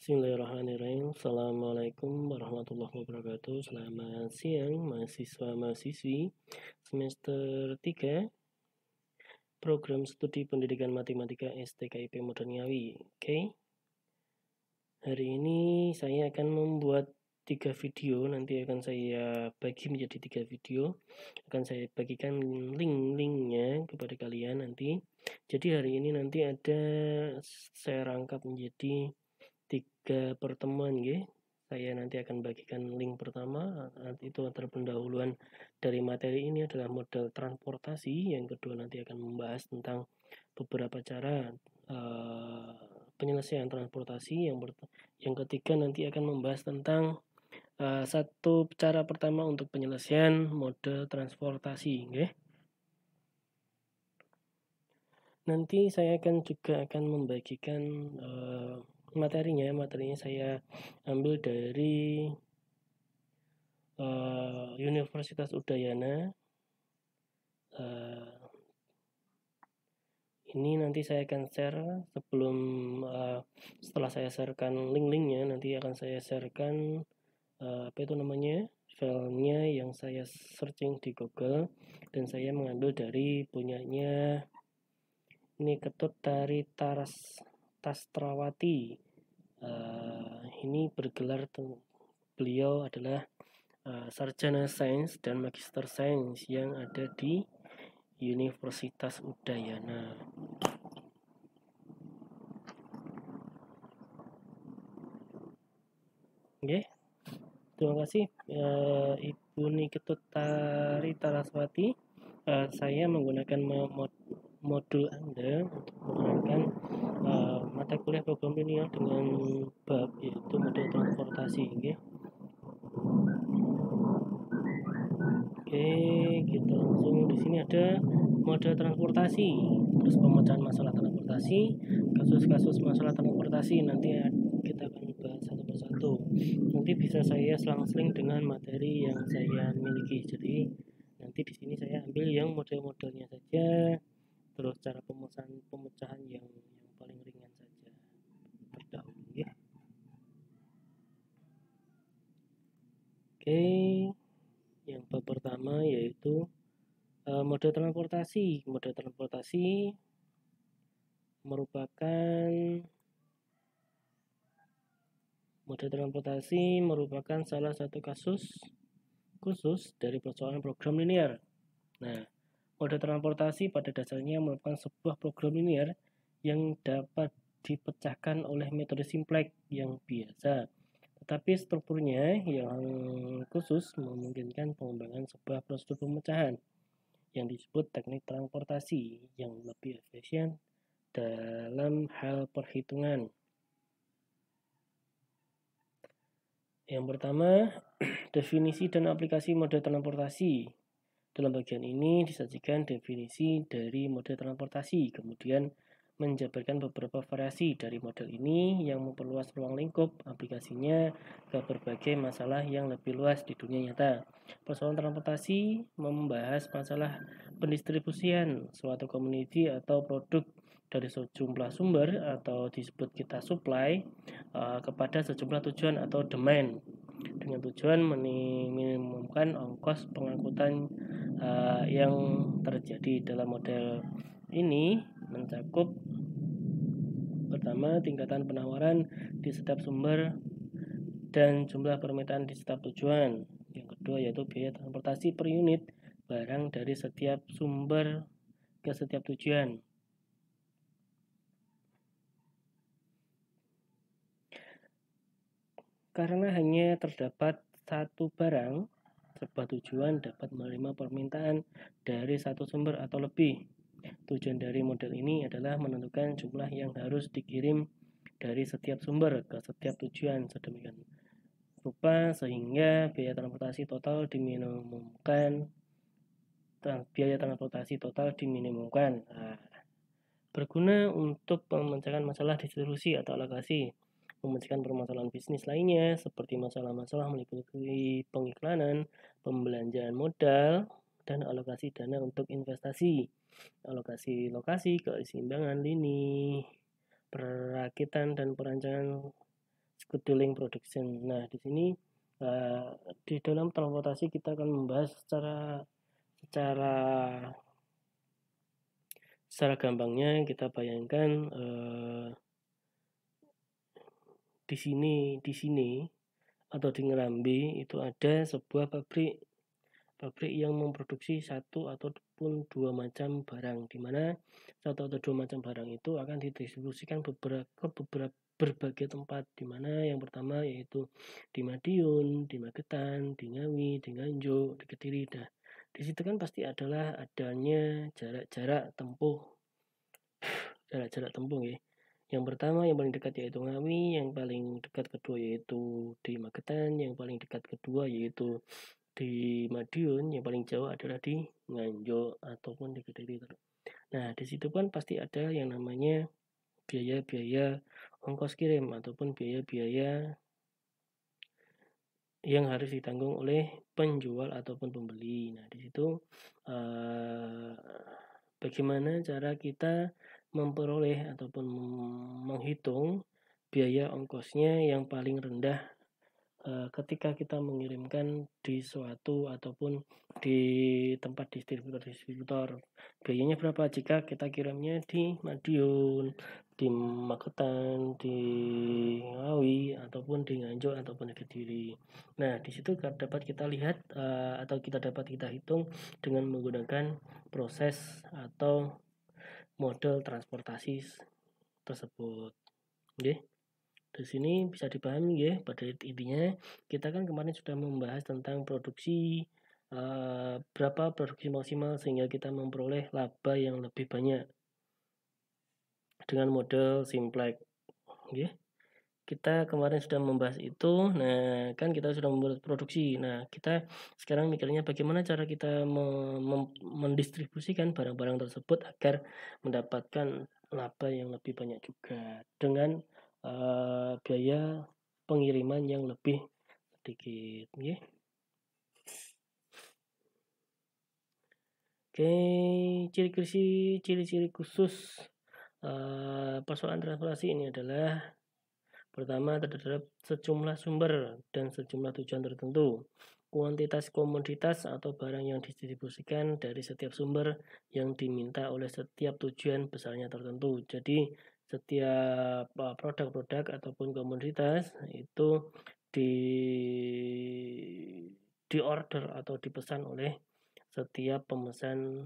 Bismillahirrahmanirrahim. Assalamualaikum warahmatullahi wabarakatuh. Selamat siang mahasiswa-mahasiswi semester 3 program studi pendidikan matematika STKIP Modern Ngawi. Oke. Hari ini saya akan membuat 3 video, nanti akan saya bagi menjadi 3 video. Akan saya bagikan link-linknya kepada kalian nanti. Jadi hari ini nanti saya rangkap menjadi 3 pertemuan ya. Saya nanti akan bagikan link pertama, itu terpendahuluan dari materi ini adalah model transportasi. Yang kedua nanti akan membahas tentang beberapa cara penyelesaian transportasi. Yang ketiga nanti akan membahas tentang satu cara pertama untuk penyelesaian model transportasi ya. Nanti saya juga akan membagikan materinya saya ambil dari Universitas Udayana. Ini nanti saya akan share setelah saya sharekan link-linknya, nanti akan saya sharekan filenya yang saya searching di Google, dan saya mengambil dari punyanya ini Ketut dari Tastrawati. Ini bergelar beliau adalah sarjana sains dan magister sains yang ada di Universitas Udayana. Oke, terima kasih Ibu Niketut Tari Taraswati. Saya menggunakan modul Anda untuk menggunakan mata kuliah program linear dengan bab yaitu model transportasi. Oke, kita langsung di sini ada model transportasi, terus pemecahan masalah transportasi, kasus-kasus masalah transportasi. Nanti kita akan bahas satu persatu. Nanti bisa saya selang-seling dengan materi yang saya miliki. Jadi nanti di sini saya ambil yang model-modelnya saja, terus cara pemecahan yang paling ringan saja terdahulu ya. Oke, yang pertama yaitu model transportasi. Model transportasi merupakan salah satu kasus khusus dari persoalan program linear. Nah, model transportasi pada dasarnya merupakan sebuah program linear yang dapat dipecahkan oleh metode simplex yang biasa, tetapi strukturnya yang khusus memungkinkan pengembangan sebuah prosedur pemecahan yang disebut teknik transportasi yang lebih efisien dalam hal perhitungan. Yang pertama, definisi dan aplikasi model transportasi. Dalam bagian ini disajikan definisi dari model transportasi, kemudian menjabarkan beberapa variasi dari model ini yang memperluas ruang lingkup aplikasinya ke berbagai masalah yang lebih luas di dunia nyata. Persoalan transportasi membahas masalah pendistribusian suatu komoditi atau produk dari sejumlah sumber atau disebut kita supply kepada sejumlah tujuan atau demand dengan tujuan meminimumkan ongkos pengangkutan yang terjadi. Dalam model ini mencakup pertama tingkatan penawaran di setiap sumber dan jumlah permintaan di setiap tujuan. Yang kedua yaitu biaya transportasi per unit barang dari setiap sumber ke setiap tujuan. Karena hanya terdapat satu barang, sebuah tujuan dapat menerima permintaan dari satu sumber atau lebih. Tujuan dari model ini adalah menentukan jumlah yang harus dikirim dari setiap sumber ke setiap tujuan sedemikian rupa sehingga biaya transportasi total diminimumkan. Berguna untuk memecahkan masalah distribusi atau alokasi, memecahkan permasalahan bisnis lainnya seperti masalah-masalah meliputi pengiklanan, pembelanjaan modal, dan alokasi dana untuk investasi, alokasi lokasi, keseimbangan lini, perakitan dan perancangan scheduling production. Nah, di sini di dalam transportasi kita akan membahas secara gampangnya. Kita bayangkan di sini atau di Ngerambi itu ada sebuah pabrik yang memproduksi satu ataupun dua macam barang, di mana satu atau dua macam barang itu akan didistribusikan ke berbagai tempat, di mana yang pertama yaitu di Madiun, di Magetan, di Ngawi, di Nganjuk, di Kediri. Nah, di situ kan pasti adanya jarak-jarak tempuh ya. Yang pertama yang paling dekat yaitu Ngawi, yang paling dekat kedua yaitu di Magetan, yang paling dekat kedua yaitu di Madiun, yang paling jauh adalah di Nganjuk ataupun di Kediri. Nah, di situ kan pasti ada yang namanya biaya-biaya ongkos kirim ataupun biaya-biaya yang harus ditanggung oleh penjual ataupun pembeli. Nah, di situ bagaimana cara kita memperoleh ataupun menghitung biaya ongkosnya yang paling rendah ketika kita mengirimkan di suatu ataupun di tempat distributor. Biayanya berapa jika kita kirimnya di Madiun, di Magetan, di Ngawi, ataupun di Nganjuk ataupun di Kediri. Nah, di situ dapat kita lihat atau dapat kita hitung dengan menggunakan proses atau model transportasi tersebut. Oke. Di sini bisa dipahami ya, pada intinya kita kan kemarin sudah membahas tentang produksi, berapa produksi maksimal sehingga kita memperoleh laba yang lebih banyak dengan model simplex. Ya. Kita kemarin sudah membahas itu. Nah, kan kita sudah membuat produksi. Nah, kita sekarang mikirnya bagaimana cara kita mendistribusikan barang-barang tersebut agar mendapatkan laba yang lebih banyak juga dengan biaya pengiriman yang lebih sedikit. Ya. Oke, ciri-ciri khusus persoalan transportasi ini adalah pertama, terdapat sejumlah sumber dan sejumlah tujuan tertentu. Kuantitas komoditas atau barang yang didistribusikan dari setiap sumber yang diminta oleh setiap tujuan besarnya tertentu. Jadi, setiap produk-produk ataupun komoditas itu di order atau dipesan oleh setiap pemesan,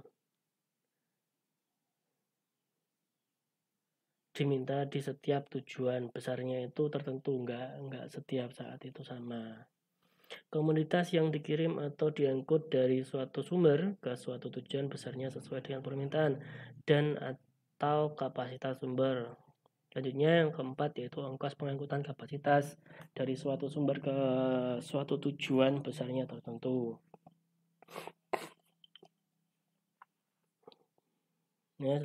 diminta di setiap tujuan besarnya itu tertentu, enggak setiap saat itu sama. Komoditas yang dikirim atau diangkut dari suatu sumber ke suatu tujuan besarnya sesuai dengan permintaan dan atau kapasitas sumber. Selanjutnya yang keempat yaitu ongkos pengangkutan kapasitas dari suatu sumber ke suatu tujuan besarnya tertentu. Nah,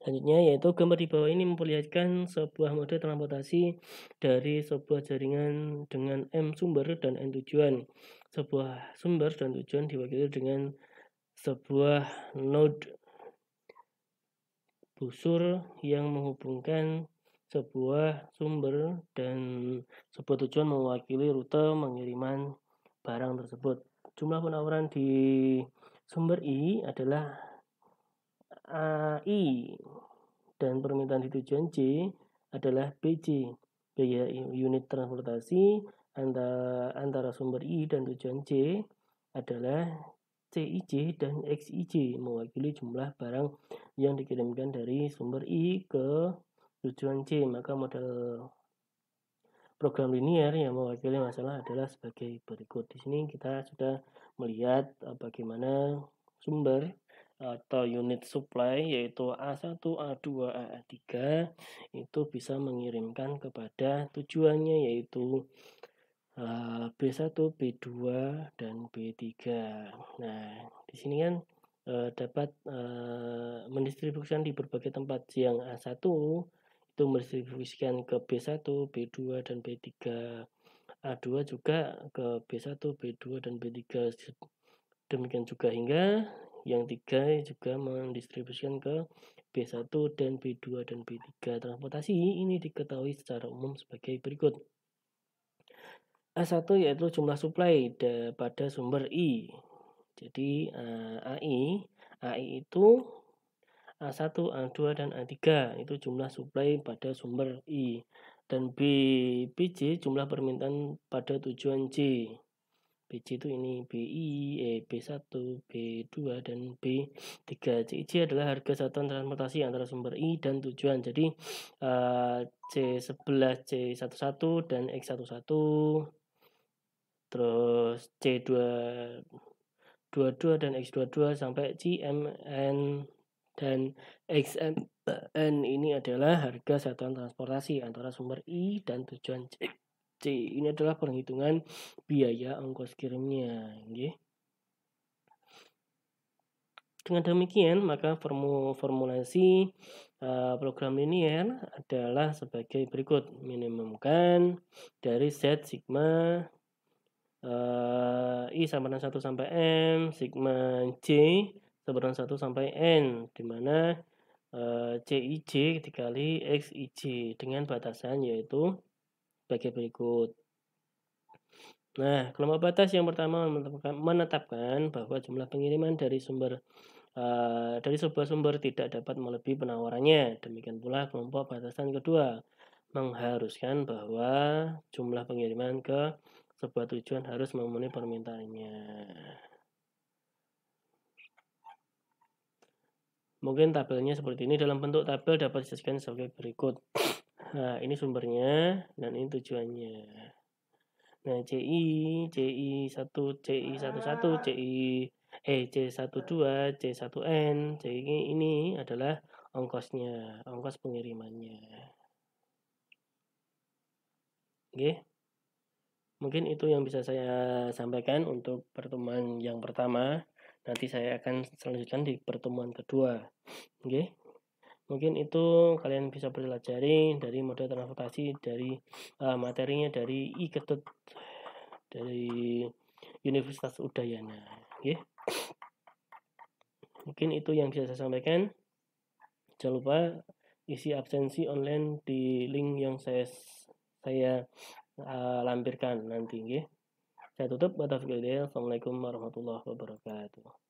selanjutnya yaitu gambar di bawah ini memperlihatkan sebuah model transportasi dari sebuah jaringan dengan M sumber dan N tujuan. Sebuah sumber dan tujuan diwakili dengan sebuah node busur yang menghubungkan sebuah sumber dan sebuah tujuan mewakili rute pengiriman barang tersebut. Jumlah penawaran di sumber I adalah AI dan permintaan di tujuan C adalah BC. Biaya unit transportasi antara sumber I dan tujuan C adalah CIJ dan XIJ, mewakili jumlah barang yang dikirimkan dari sumber I ke tujuan C. Maka model program linier yang mewakili masalah adalah sebagai berikut. Di sini kita sudah melihat bagaimana sumber atau unit supply yaitu A1, A2, A3 itu bisa mengirimkan kepada tujuannya yaitu B1, B2, dan B3. Nah, di sini kan dapat mendistribusikan di berbagai tempat. Yang A1 itu mendistribusikan ke B1, B2, dan B3. A2 juga ke B1, B2, dan B3. Demikian juga hingga yang 3 juga mendistribusikan ke B1 dan B2 dan B3 transportasi ini diketahui secara umum sebagai berikut. A1 yaitu jumlah suplai pada sumber I. Jadi AI itu A1, A2, dan A3 itu jumlah suplai pada sumber I. Dan BJ jumlah permintaan pada tujuan J. BJ itu ini B1, B2, dan B3. CIJ adalah harga satuan transportasi antara sumber I dan tujuan. Jadi C11, C11, dan X11, terus C22 dan X22 sampai CMN dan XMN ini adalah harga satuan transportasi antara sumber I dan tujuan C. Ini adalah perhitungan biaya ongkos kirimnya. Okay. Dengan demikian, maka formulasi program linier adalah sebagai berikut. Minimumkan dari Z sigma I sama dengan 1 sampai M, sigma J sama dengan 1 sampai N, di mana CIJ dikali XIJ dengan batasan yaitu sebagai berikut. Nah, kelompok batas yang pertama menetapkan bahwa jumlah pengiriman dari sebuah sumber tidak dapat melebihi penawarannya. Demikian pula kelompok batasan kedua mengharuskan bahwa jumlah pengiriman ke sebuah tujuan harus memenuhi permintaannya. Mungkin tabelnya seperti ini. Dalam bentuk tabel dapat disajikan sebagai berikut. Nah, ini sumbernya dan ini tujuannya. Nah, C11, C12, C1N, ini adalah ongkosnya, ongkos pengirimannya. Oke. Mungkin itu yang bisa saya sampaikan untuk pertemuan yang pertama. Nanti saya akan selanjutkan di pertemuan kedua. Oke. Mungkin itu kalian bisa pelajari dari model transportasi dari materinya dari I Ketut dari Universitas Udayana. Oke. Mungkin itu yang bisa saya sampaikan. Jangan lupa isi absensi online di link yang saya lampirkan nanti. Oke. Saya tutup. Assalamualaikum warahmatullahi wabarakatuh.